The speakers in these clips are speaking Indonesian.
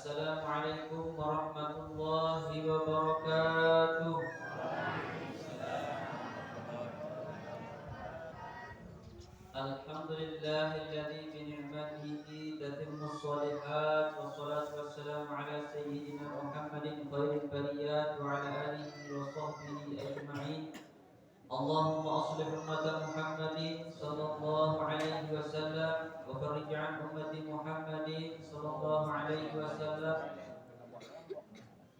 Assalamualaikum warahmatullahi wabarakatuh. Alhamdulillahilladzi bi ni'matihi tatimmus shalihat wassalatu wassalamu ala sayyidina Muhammadin khairil bariyat wa ala alihi wa sahbihi ajma'in. Allahumma aslih ummata Muhammadin sallallahu alaihi wasallam wa farij an ummati Muhammadin sallallahu alaihi wasallam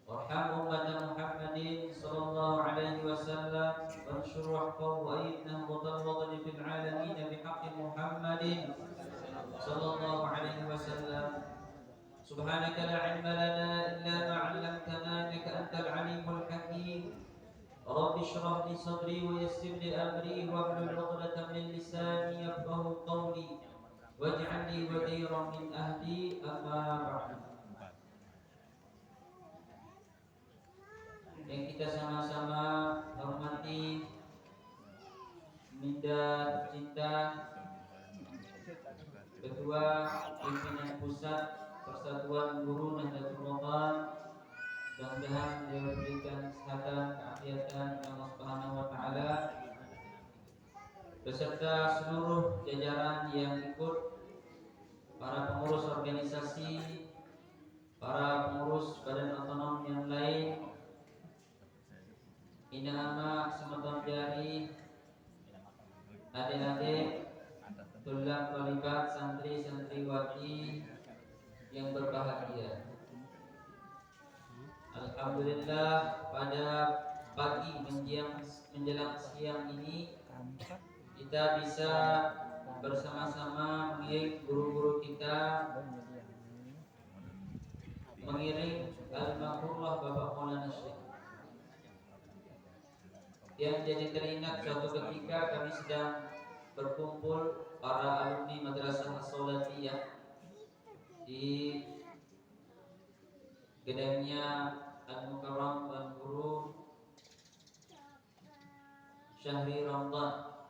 warham ummata Muhammadin sallallahu alaihi wasallam wanshur rahqahu wa ayyidna mutawwadin fil alamin bihaqqi Muhammadin sallallahu alaihi wasallam. Subhanaka la ilma lana illa ma 'allamtana innaka antal alimul hakim. Rabbi shrah li sadri wa yassir li amri wahlul 'uqdatam min lisani yafqahu qawli waj'al li waziran min ahli. Amma ba'd. Yang kita sama-sama hormati, minda cinta Ketua Pimpinan Pusat Persatuan Guru Nahdlatul Ulama, mudah-mudahan dia berikan kesehatan, keafiatan Allah Subhanahu wa taala, beserta seluruh jajaran yang ikut, para pengurus organisasi, para pengurus badan otonom yang lain, inama semeton jari, adik-adik, tulab talibat, santri santriwati yang berbahagia. Alhamdulillah, pada pagi menjelang siang ini kita bisa bersama-sama mengiring guru-guru kita, mengiring almarhumah Bapak Maulana Syekh. Yang jadi teringat suatu ketika kami sedang berkumpul para alumni Madrasah As-Salatiyah di gedangnya Al-Mukarram dan Guru Syahri Ramadan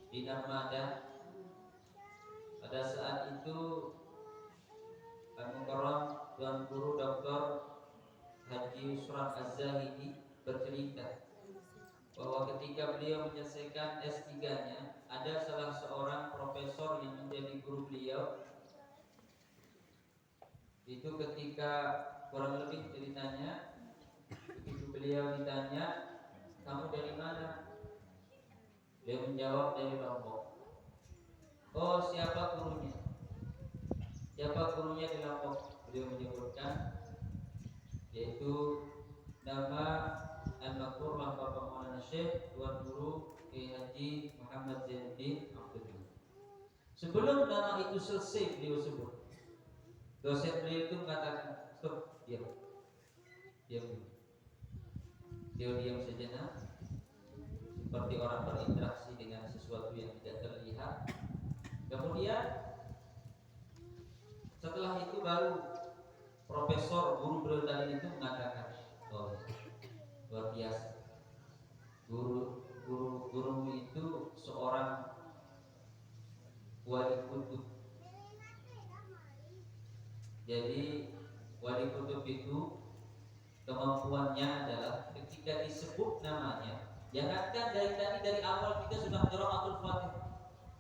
di Narmada. Pada saat itu Al-Mukarram dan Guru Dr. Haji Yusran Az-Zahidi bercerita bahwa ketika beliau menyelesaikan S3-nya, ada salah seorang profesor yang menjadi guru beliau. Itu ketika kurang lebih ceritanya, begitu beliau ditanya, kamu dari mana? Beliau menjawab, dari Lombok. Oh, siapa gurunya? Siapa gurunya di Lombok? Beliau menyebutkan, yaitu nama almarhumah Bapak Maulana Syekh Tuan Guru Kiai Haji Muhammad Zainuddin Abdullah. Sebelum nama itu selesai beliau sebut, dosen beliau itu mengatakan, stop, diam. Beliau diam sejenak, seperti orang berinteraksi dengan sesuatu yang tidak terlihat. Kemudian setelah itu baru profesor guru beliau tadi itu mengatakan, oh, luar biasa, guru itu seorang wali kutub. Jadi wali kutub itu kemampuannya adalah ketika disebut namanya, jangankan dari awal kita sudah qiraatul Fatihah.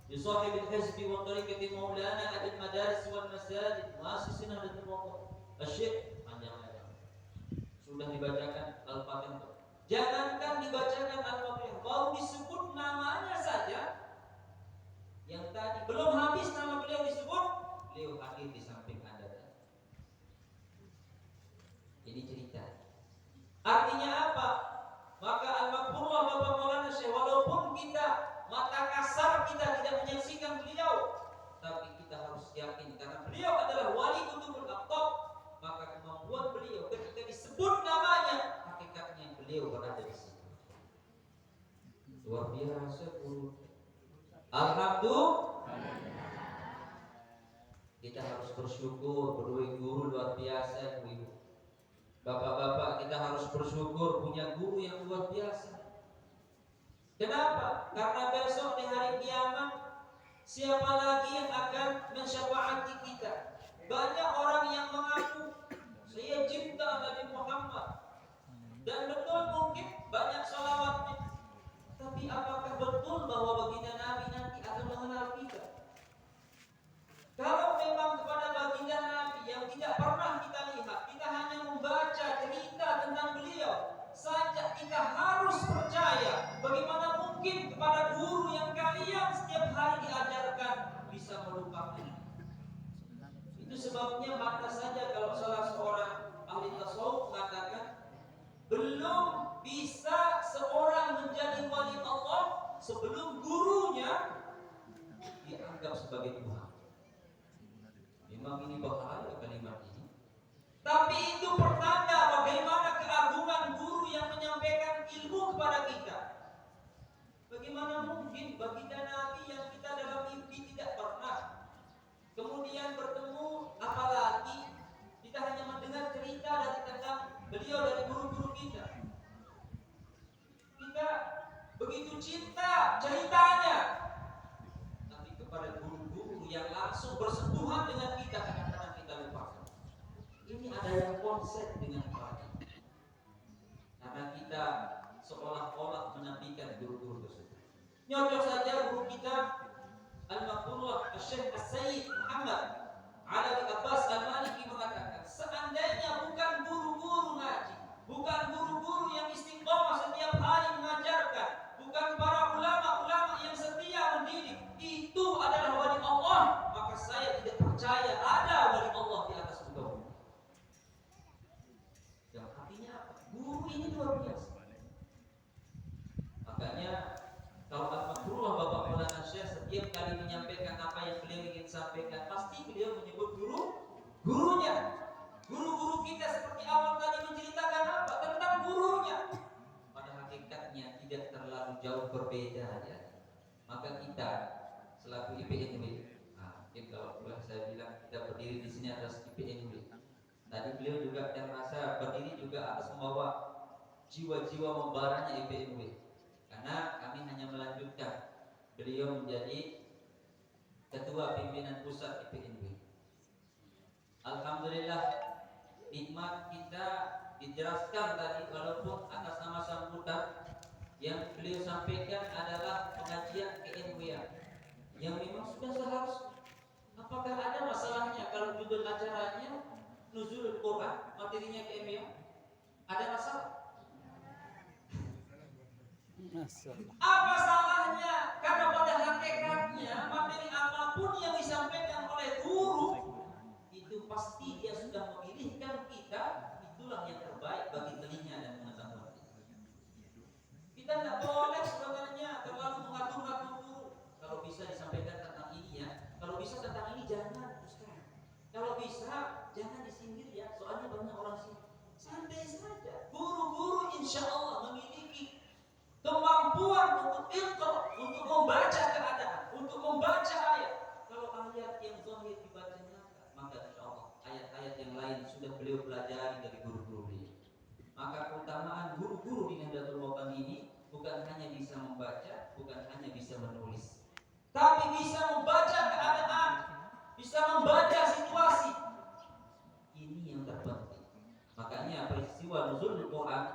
Yusahibil hizbi wa tariqati maulana adil madaris wal masajid muassis Nahdlatul Ulama Asy-Syaikh, panjang-panjang sudah dibacakan Al-Fatihah. Jangankan dibacakan Al-Fatihah, baru disebut namanya saja, yang tadi belum habis nama beliau disebut, beliau hadir di samping Anda. Ini cerita. Artinya apa? Maka almarhumah Bapak Maulana Syekh, walaupun kita mata kasar kita tidak menyaksikan beliau, tapi kita harus yakin karena beliau adalah wali kutubul aqtab, maka kemampuan beliau ketika disebut namanya, hakikatnya beliau berada di sini. Luar biasa guru. Alhamdulillah. Kita harus bersyukur berdua guru luar biasa, ibu. Bapak-bapak, kita harus bersyukur punya guru yang luar biasa. Kenapa? Karena besok di hari kiamat, siapa lagi yang akan mensyafaati kita? Banyak orang yang mengaku pernah kita lihat, kita hanya membaca cerita tentang beliau saja, kita harus percaya. Bagaimana mungkin kepada guru yang kalian setiap hari diajarkan bisa melupakan? Itu sebabnya maka saja kalau salah seorang ahli tasawuf mengatakan belum bisa seorang menjadi wali Allah sebelum gurunya dianggap sebagai Tuhan. Memang ini bahaya kalimat ini. Tapi itu pertanda bagaimana keagungan guru yang menyampaikan ilmu kepada kita. Bagaimana mungkin baginda Nabi yang kita dalam mimpi tidak pernah kemudian bertemu, apalagi kita hanya mendengar cerita dari tentang beliau dari guru-guru kita. Kita begitu cinta ceritanya, tapi kepada guru-guru yang langsung bersentuhan dengan kita kadang-kadang kita lupakan. Ini ada yang konsep dengan kita, karena kita seolah-olah menafikan guru-guru tersebut. Nyocok saja guru kita Al-Maqrullah Syekh As-Sayyid Muhammad Alawi Abbas Al-Maliki mengatakan, seandainya bukan guru-guru ngaji, bukan guru-guru yang istiqomah setiap hari mengajarkan, bukan para ulama-ulama yang setia mendidik, itu adalah wali Allah, maka saya tidak percaya ada wali Allah di atas muka bumi. Yang artinya apa? Guru ini luar biasa. Makanya kalau Al-Maqrullah Bapak Maulana Syekh setiap kali menyampaikan apa yang beliau ingin sampaikan, pasti beliau menyebut gurunya. Guru-guru kita seperti awal tadi menceritakan apa? Tentang gurunya. Pada hakikatnya tidak terlalu jauh berbeda ya. Maka kita selaku IPNW, mungkin kalau boleh saya bilang kita berdiri di sini atas IPNW. Tadi beliau juga yang merasa berdiri juga atas membawa jiwa-jiwa membaranya IPNW. Karena kami hanya melanjutkan beliau menjadi ketua pimpinan pusat IPNW. Alhamdulillah nikmat kita dijelaskan tadi, walaupun atas nama sambutan yang beliau sampaikan adalah pengajian KMW yang memang sudah seharusnya. Apakah ada masalahnya kalau judul acaranya Nuzulul Quran, materinya KMW? Ada masalah? Apa salahnya? Karena pada hakikatnya materi apapun yang disampaikan oleh guru itu pasti dia sudah memilihkan kita, itulah yang terbaik bagi telinga dan pengetahuan kita. Kita tidak boleh sebenarnya terlalu mengatur-atur guru. Kalau bisa disampaikan tentang ini ya, kalau bisa tentang ini jangan Ustaz. Kalau bisa jangan disinggir ya, soalnya banyak orang sini. Santai saja. Guru-guru insya Allah memiliki kemampuan untuk iqra, untuk membaca keadaan, untuk membaca ayat. Kalau ayat yang zahir dibaca nyata, maka insyaallah ayat-ayat yang lain sudah beliau pelajari dari guru-guru beliau. Maka keutamaan guru-guru di Nahdlatul Ulama ini bukan hanya bisa membaca, bukan hanya bisa menulis, tapi bisa membaca keadaan, bisa membaca situasi. Ini yang terpenting. Makanya peristiwa nuzul Quran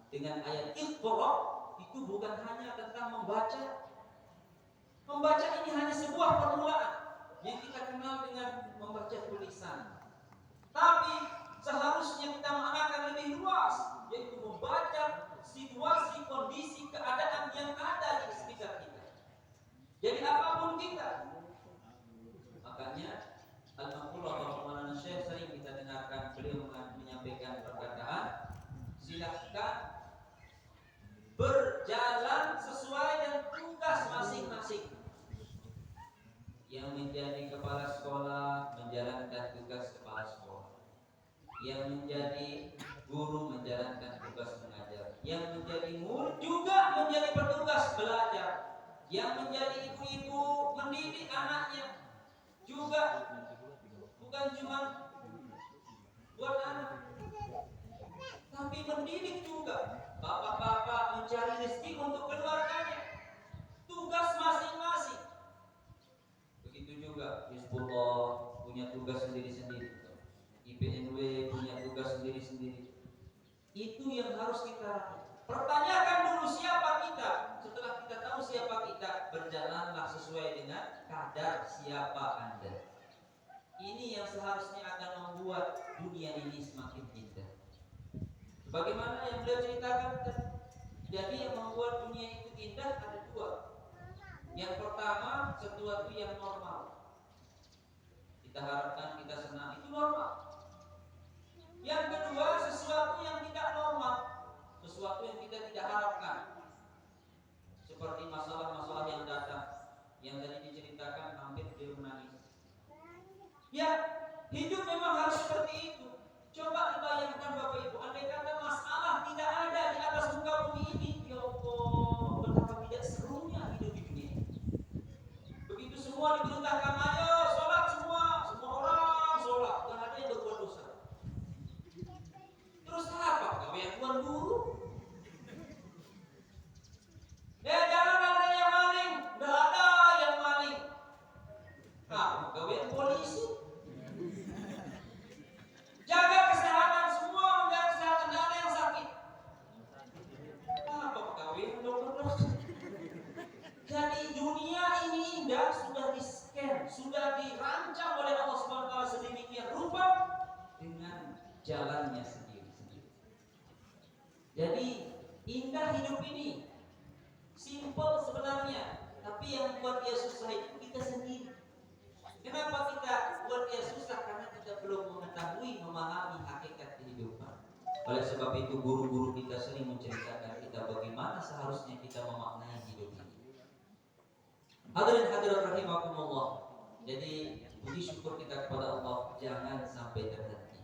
dengan ayat Iqra itu bukan hanya tentang membaca. Membaca ini hanya sebuah permulaan yang kita kenal dengan membaca tulisan. Tapi seharusnya kita maknakan lebih luas, yaitu membaca situasi, kondisi, keadaan yang ada di sekitar kita. Jadi apapun kita. Makanya Al-Maqrullah Bapak Maulana Syekh sering kita dengarkan beliau menyampaikan perkataan, silakan berjalan sesuai dengan tugas masing-masing. Yang menjadi kepala sekolah menjalankan tugas kepala sekolah, yang menjadi guru menjalankan tugas mengajar, yang menjadi murid juga menjadi petugas belajar, yang menjadi ibu-ibu mendidik anaknya juga, bukan cuma buat anak, tapi mendidik juga. Bapak-bapak mencari rezeki untuk keluarganya, tugas masing-masing. Begitu juga Hizbullah punya tugas sendiri-sendiri, IPNW punya tugas sendiri-sendiri. Itu yang harus kita pertanyakan dulu, siapa kita. Setelah kita tahu siapa kita, berjalanlah sesuai dengan kadar siapa Anda. Ini yang seharusnya akan membuat membuat dunia ini semakin indah. Bagaimana yang beliau ceritakan tadi? Jadi yang membuat dunia itu indah ada dua. Yang pertama, sesuatu yang normal. Kita harapkan, kita senang, itu normal. Yang kedua, sesuatu yang tidak normal, sesuatu yang kita tidak harapkan. Seperti masalah-masalah yang datang, yang tadi diceritakan hampir beliau menangis. Ya, hidup memang harus seperti itu. Coba dibayangkan Bapak Ibu, andai kata masalah tidak ada di atas muka bumi ini, ya Allah, betapa tidak serunya hidup di dunia ini. Begitu semua diperintahkan, ayo sholat semua orang sholat, gak ada yang berbuat dosa. Terus apa? Kau yang tuan guru? Jangan ada yang maling, gak ada yang maling. Kau yang polisi? Jaga kesehatan, semua menjaga kesehatan, tidak ada yang sakit. Apa pegawai dokter? Jadi dunia ini indah, sudah di-scan, sudah dirancang oleh Allah SWT sedemikian rupa dengan jalannya sendiri-sendiri. Jadi indah hidup ini, simple sebenarnya, tapi yang buat dia susah itu kita sendiri. Kenapa kita buat dia susah? Karena kita belum mengetahui, memahami hakikat kehidupan. Oleh sebab itu guru-guru kita sering menceritakan kita bagaimana seharusnya kita memaknai hidup ini. Hadirin hadirat rahimakumullah. Jadi puji syukur kita kepada Allah jangan sampai terhenti.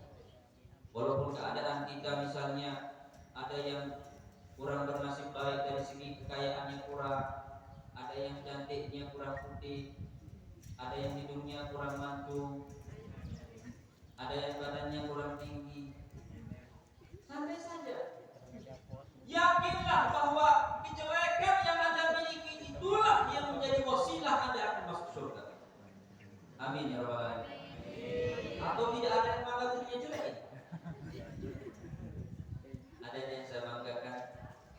Walaupun keadaan kita misalnya ada yang kurang bernasib baik dari segi kekayaannya kurang, ada yang cantiknya kurang putih, ada yang hidungnya kurang mancung, ada yang badannya kurang tinggi. Santai saja. Yakinlah bahwa kejelekan yang Anda miliki itulah yang menjadi wasilah Anda akan masuk surga. Amin ya rabbal alamin. Atau tidak ada yang bangga dirinya jelek? Ada yang saya banggakan.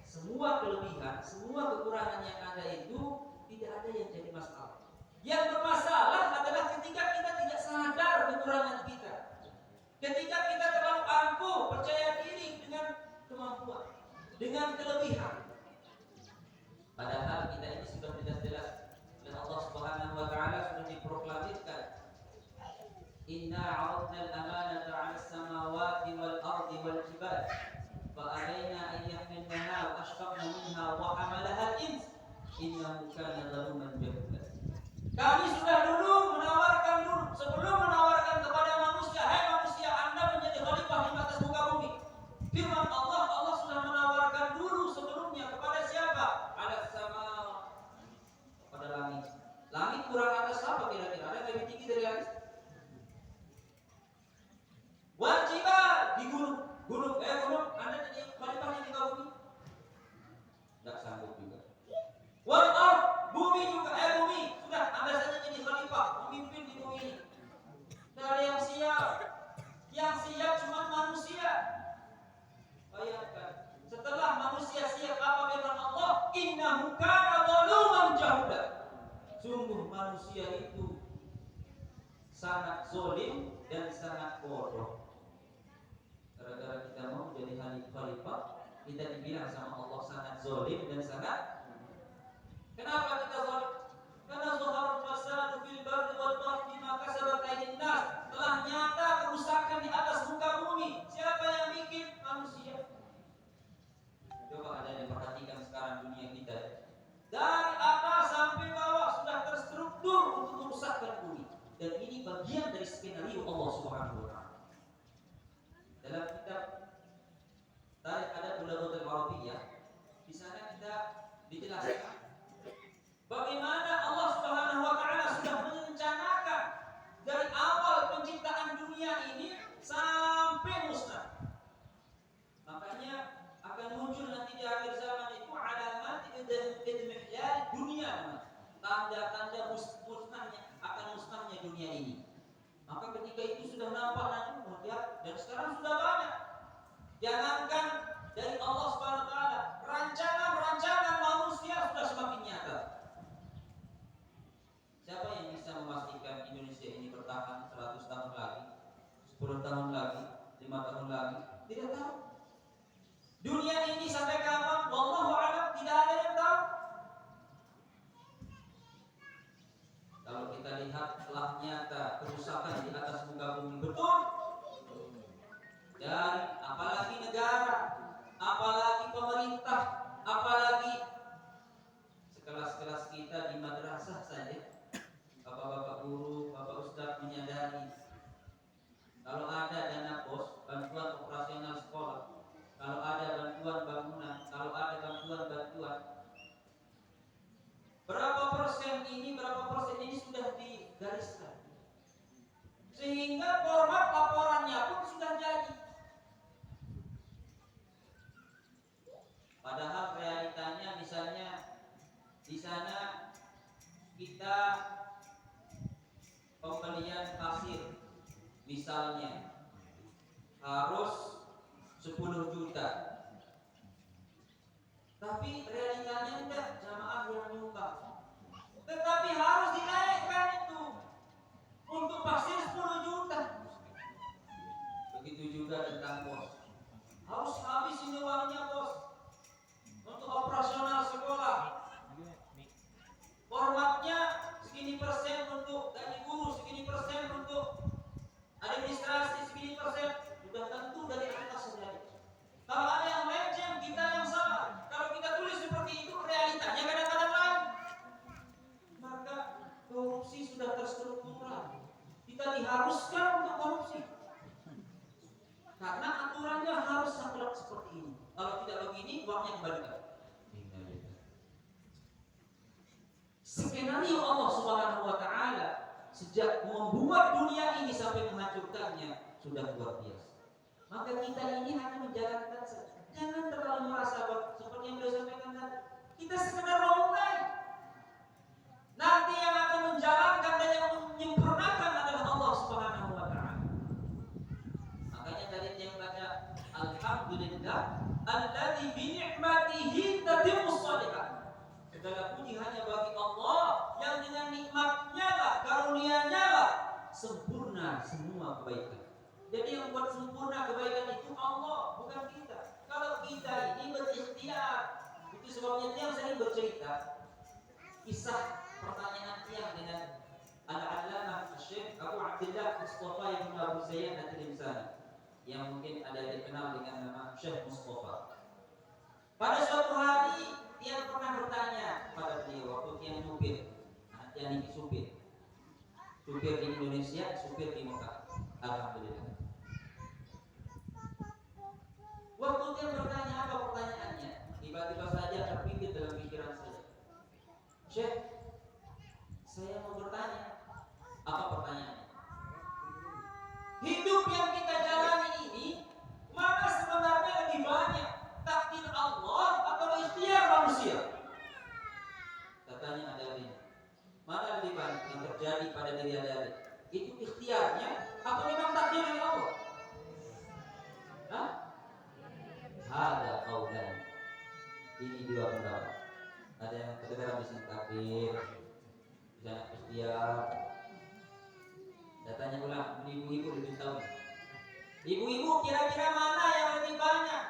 Semua kelebihan, semua kekurangan yang ada itu tidak ada yang jadi masalah. Yang bermasalah adalah ketika kita tidak sadar kekurangan kita. Ketika kita terlalu angkuh, percaya diri dengan kemampuan, dengan kelebihan. Padahal kita ini sudah jelas-jelas oleh Allah Subhanahu wa taala sudah diproklamirkan. Inna 'aradna al-amanata 'ala as-samawati wal ardi wal jibal fa alayna an yahmilnaha wa ashfaqna minha wa hamalaha al-ins innahu kana zaluman jahula. Kami sudah dulu menawarkan sebelum menawarkan kepada manusia, hai manusia, Anda menjadi khalifah di atas muka bumi. Firman Allah sudah menawarkan dulu sebelumnya kepada siapa? Ala sama pada langit. Langit kurang atas apa kira-kira? Ada yang lebih tinggi dari langit? Wajibah di gunung. Gunung, Anda jadi khalifah di muka bumi? Tidak sanggup juga. Wal ard, bumi juga, bumi sudah Anda saja jadi khalifah, pemimpin di bumi ini. Tidak ada yang siap. Yang siap cuma manusia. Bayangkan, setelah manusia siap apa firman Allah? Innahu kana zaluman jahula. Sungguh manusia itu sangat zalim dan sangat bodoh. Gara-gara kita mau jadi khalifah, kita dibilang sama Allah sangat zalim dan sangat. Kenapa kita zalim? Karena zahar fasad fil barri wal bahri bima kasabat aydin nas. Telah nyata kerusakan di atas muka bumi. Siapa yang bikin? Manusia. Coba ada yang perhatikan sekarang dunia kita. Dari atas sampai bawah sudah terstruktur untuk merusakkan bumi. Dan ini bagian dari skenario Allah Subhanahu wa taala. Dalam kitab Tarikh Adab Bulaghatul Arabiyyah, di sana kita dijelaskan bagaimana Allah Subhanahu wa taala sudah merencanakan dari awal penciptaan dunia ini sampai musnah. Makanya akan muncul nanti di akhir zaman itu alamat idmihyal dunia, tanda-tanda musnahnya dunia ini. Maka ketika itu sudah nampak nanti dan sekarang sudah banyak. Jangankan dari Allah Subhanahu wa taala, rancangan manusia sudah semakin nyata. Siapa yang bisa memastikan Indonesia ini bertahan 100 tahun lagi? 10 tahun lagi, 5 tahun lagi, tidak tahu. Dunia ini sampai kapan? Wallahu a'lam, tidak ada yang tahu. Kalau kita lihat telah nyata kerusakan di atas muka bumi, betul. Dan apalagi negara, apalagi pemerintah, apalagi sekelas-kelas kita di madrasah saja, bapak-bapak guru, bapak ustadz menyadari kalau ada dana pos, bantuan operasional sekolah, kalau ada bantuan bangunan, kalau ada bantuan, berapa persen ini sudah digariskan, sehingga format laporannya pun sudah jadi. Padahal realitanya misalnya di sana kita pembelian pasir misalnya harus 10 juta. Tapi realitanya enggak, jamaah yang nyumbang. Tetapi harus dinaikkan itu untuk pasir 10 juta. Begitu juga tentang bos. Harus habis ini uangnya bos. Untuk operasional sekolah. Formatnya segini persen untuk gaji guru, segini persen untuk administrasi, segini persen. Sudah tentu dari atas sudah. Kalau ada yang legend, kita yang salah. Kalau kita tulis seperti itu, realitanya kadang-kadang lain. Maka korupsi sudah terstruktural. Kita diharuskan untuk korupsi. Karena aturannya harus saklek seperti ini. Kalau tidak begini, uangnya kembalikan. Skenario Allah Subhanahu wa taala sejak membuat dunia ini sampai menghancurkannya sudah luar biasa. Maka kita ini hanya menjalankan saja. Jangan terlalu merasa seperti yang beliau sampaikan tadi. Kita sekedar memulai. Nanti yang akan menjalankan dan yang menyempurnakan adalah Allah Subhanahu wa taala. Makanya tadi yang baca alhamdulillah alladzi bi ni'matihi tatimmus shalihat. Segala puji hanya bagi Allah yang dengan nikmatnya lah, karunia-Nya lah sempurna semua kebaikan. Jadi yang buat sempurna kebaikan itu Allah, bukan kita. Kalau kita ini berikhtiar, itu sebabnya Tiang sering bercerita kisah pertanyaan Tiang dengan Al-Allamah Syekh Abu Abdullah Mustafa Ibn Abu Zayyad At-Tilmisani, yang mungkin ada dikenal dengan nama Syekh Mustafa. Pada suatu hari Tiang pernah bertanya pada beliau waktu Tiang supir, Tiang ini supir di Indonesia, supir di Mekah. Alhamdulillah. Waktu Tiang bertanya, apa pertanyaannya? Tiba-tiba saja terpikir dalam pikiran saya, Syekh, saya mau bertanya. Apa pertanyaannya? Hidup yang kita jalani ini, mana sebenarnya lebih banyak takdir Allah atau ikhtiar manusia? Katanya ada-ada. Mana lebih banyak yang terjadi pada diri ada-ada? Itu ikhtiarnya atau memang takdir dari Allah? Hah? Ada kaulan. Ini dua pendapat. Ada yang kedengaran di sini takdir, di sana ikhtiar. Datanya ulang, ibu-ibu lebih tahu. Ibu-ibu kira-kira mana yang lebih banyak?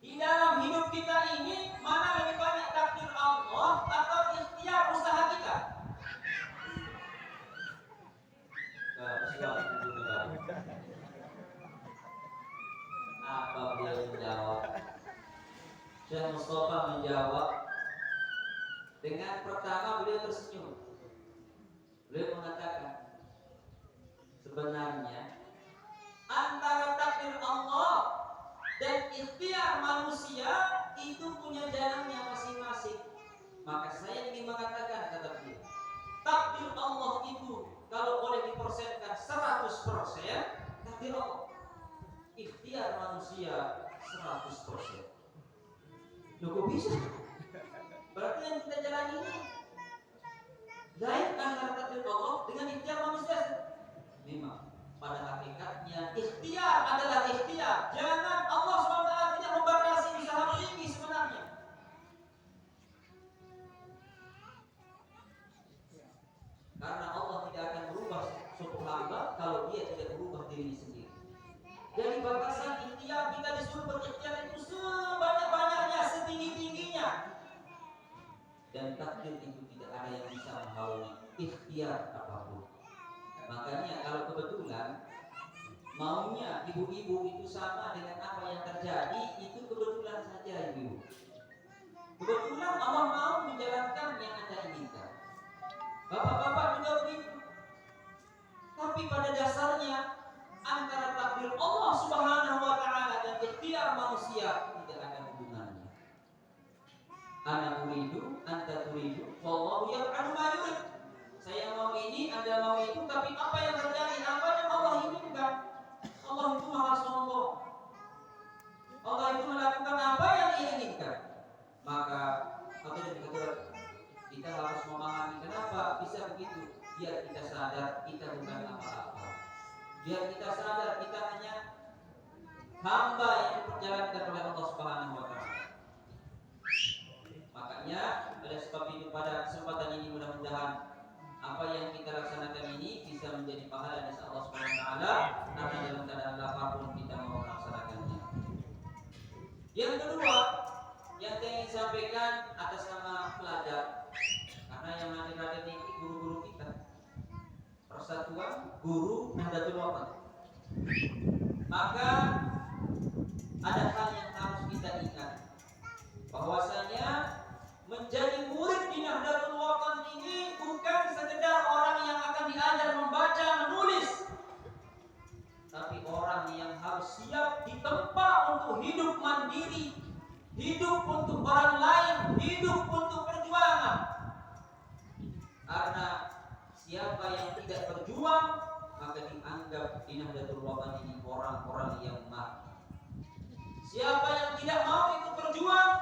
Di dalam hidup kita ini mana lebih banyak takdir Allah atau ikhtiar usaha kita? Apa beliau menjawab? Syekh Mustafa menjawab dengan pertama beliau tersenyum. Beliau mengatakan, sebenarnya antara takdir Allah dan ikhtiar manusia itu punya jalannya masing-masing. Maka saya ingin mengatakan, kata beliau, takdir Allah itu kalau boleh dipersenkan 100%, takdir Allah. Ikhtiar manusia 100%. Loh kok bisa? Berarti yang kita jalani ini lain antara takdir Allah dengan ikhtiar manusia. Memang pada hakikatnya ikhtiar adalah ikhtiar. Jangan Allah SWT tidak membatasi usaha ini sebenarnya. Karena Allah tidak akan berubah suatu hamba kalau kalau dia tidak berubah diri sendiri. Jadi batasan ikhtiar kita disuruh berikhtiar itu sebanyak-banyaknya, setinggi-tingginya. Dan takdir itu tidak ada yang bisa menghalangi ikhtiar apapun. Makanya kalau kebetulan maunya ibu-ibu itu sama dengan apa yang terjadi, itu kebetulan saja ibu. Kebetulan Allah mau menjalankan yang Anda inginkan. Bapak-bapak juga begitu. Tapi pada dasarnya antara takdir Allah Subhanahu wa taala dan ikhtiar manusia tidak ada hubungannya. Ana uridu, anta turidu, wallahu yaf'alu ma yurid. Saya mau ini, Anda mau itu, tapi apa yang terjadi? Apa yang Allah inginkan? Allah itu maha sombong. Allah itu melakukan apa yang Dia inginkan. Maka kita harus memahami kenapa bisa begitu. Biar kita sadar kita bukan apa-apa. Biar kita sadar kita hanya hamba yang diperjalankan oleh Allah Subhanahu wa taala. Makanya oleh sebab itu pada kesempatan ini mudah-mudahan apa yang kita laksanakan ini bisa menjadi pahala di sisi Allah Subhanahu wa taala karena dalam keadaan apapun kita mau melaksanakannya. Yang kedua yang saya ingin sampaikan atas nama pelajar, karena yang hadir ini guru-guru kita, Persatuan Guru Nahdlatul Wathon. Maka ada hal yang harus kita ingat, bahwasanya menjadi murid di Nahdlatul Wathon ini bukan sekedar orang yang akan diajar membaca menulis, tapi orang yang harus siap ditempa untuk hidup mandiri, hidup untuk orang lain, hidup untuk perjuangan. Karena siapa yang tidak berjuang maka dianggap di Nahdlatul Wathon ini orang-orang yang mati. Siapa yang tidak mau ikut berjuang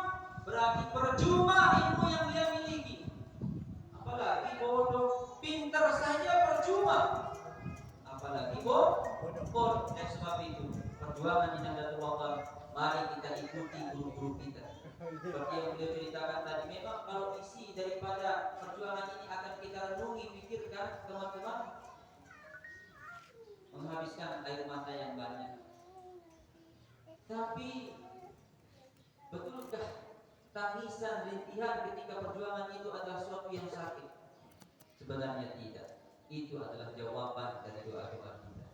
berarti percuma ilmu yang dia miliki. Apalagi bodoh, pintar saja percuma. Apalagi bodoh. Dan sebab itu perjuangan di Nahdlatul Wathon, mari kita ikuti guru-guru kita. Seperti yang beliau ceritakan tadi, memang kalau isi daripada perjuangan ini akan kita renungi, pikirkan, teman-teman, menghabiskan air mata yang banyak. Tapi betulkah tangisan, rintihan ketika perjuangan itu adalah sesuatu yang sakit? Sebenarnya tidak. Itu adalah jawaban dari doa-doa kita.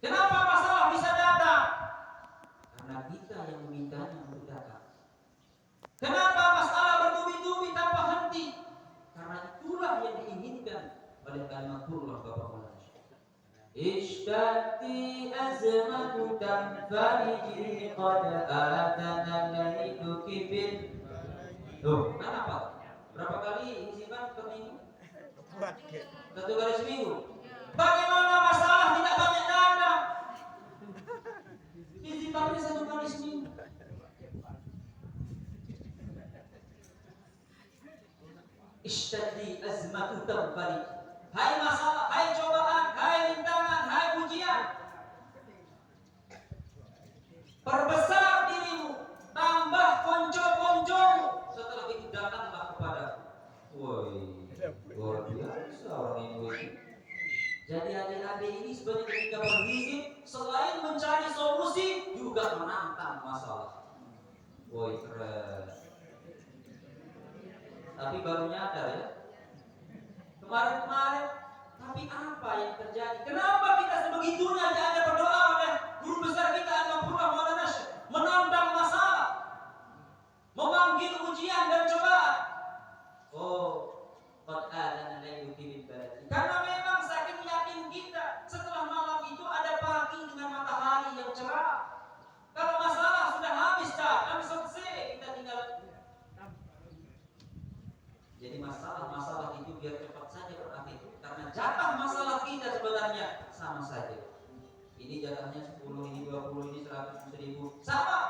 Kenapa masalah bisa datang? Karena kita yang memintanya untuk datang. Kenapa masalah bertubi-tubi tanpa henti? Karena itulah yang diinginkan oleh kalimatullah Bapak Maulana. Ishtati azmatu tanfariji qad atana laitu kibir. Tuh, kenapa? Berapa kali disimpan per minggu? 1 kali seminggu. Bagaimana masalah tidak banyak datang? Disimpannya 1 kali seminggu. Ishtati azmatu tanfariji. Hai masalah, hai cobaan, hai rintangan, hai ujian, perbesar dirimu, tambah konco-koncomu. Setelah itu datanglah kepada, woi, luar biasa orang ini. Jadi adik-adik ini sebenarnya ketika berhizib, selain mencari solusi, juga menantang masalah. Woi, keren. Tapi baru nyadar ya. Kemarin-kemarin, tapi apa yang terjadi? Kenapa kita sebegitunya diajak berdoa oleh guru besar kita Al-Mahfudh Maulana Syekh, menantang masalah, memanggil ujian dan cobaan? Oh, qad adana lailu bil balad. Karena memang saking yakin kita, setelah malam itu ada pagi dengan matahari yang cerah. Kalau masalah sudah habis dah, selesai, kita tinggal. Jadi masalah itu biar cepat saja berakhir. Karena jatah masalah kita sebenarnya sama saja. Ini jatahnya 10, ini 20, ini 100, 1000. Sama.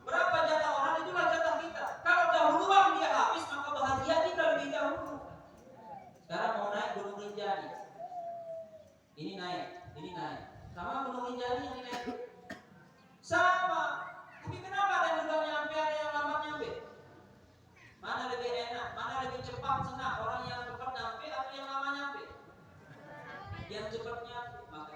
Berapa jatah orang itulah jatah kita. Kalau dahuluan dia habis, maka bahagia kita lebih dahulu. Sekarang mau naik Gunung Rinjani. Ini naik. Sama Gunung Rinjani yang naik. Sama. Tapi kenapa ada yang udah nyampe, ada yang lambat nyampe? Mana lebih enak, mana lebih cepat senang? Orang yang cepat nyampe atau yang lama nyampe? Yang cepat nyampe. Maka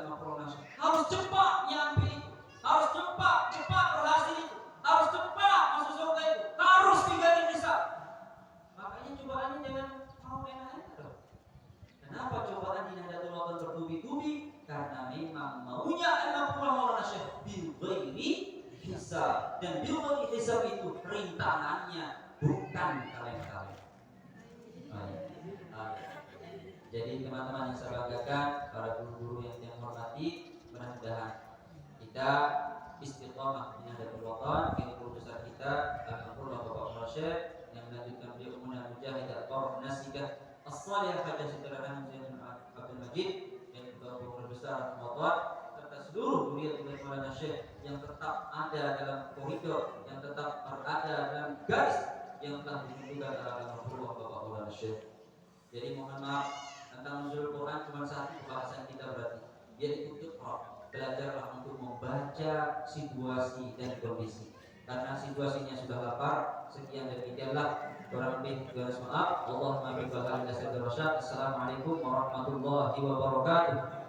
al-maqrunah. Harus cepat nyampe itu. Harus cepat berhasil itu. Harus cepat masuk surga itu. Harus tinggalin hisab. Makanya cobaan ini jangan mau enak-enak dong. Kenapa cobaan di Nahdlatul Ulama bertubi-tubi? Karena memang maunya al-maqrunah Maulana Syekh bil ghairi hisab. Dan bil ghairi hisab itu rintangannya bukan kaleng-kaleng. Jadi teman-teman yang saya banggakan, para guru-guru yang hormati, mudah-mudahan kita istiqomah di Nahdlatul Wathon, ini guru besar kita, Al-Qur'an Bapak Syekh yang melanjutkan beliau Umunah Mujahidah Tor Nasikah As-Salihah pada setelah Hamzah Abdul Majid dan juga guru besar Wathon serta seluruh murid-murid Maulana Syekh yang tetap ada dalam koridor, yang tetap berada dalam garis yang telah ditentukan oleh Rasulullah Bapak Maulana Syekh. Jadi mohon maaf tentang nuzul Quran cuma satu pembahasan kita berarti, yaitu iqra, belajarlah untuk membaca situasi dan kondisi. Karena situasinya sudah lapar. Sekian dan demikianlah, kurang lebih garis maaf. Allahumma billahi Assalamualaikum warahmatullahi wabarakatuh.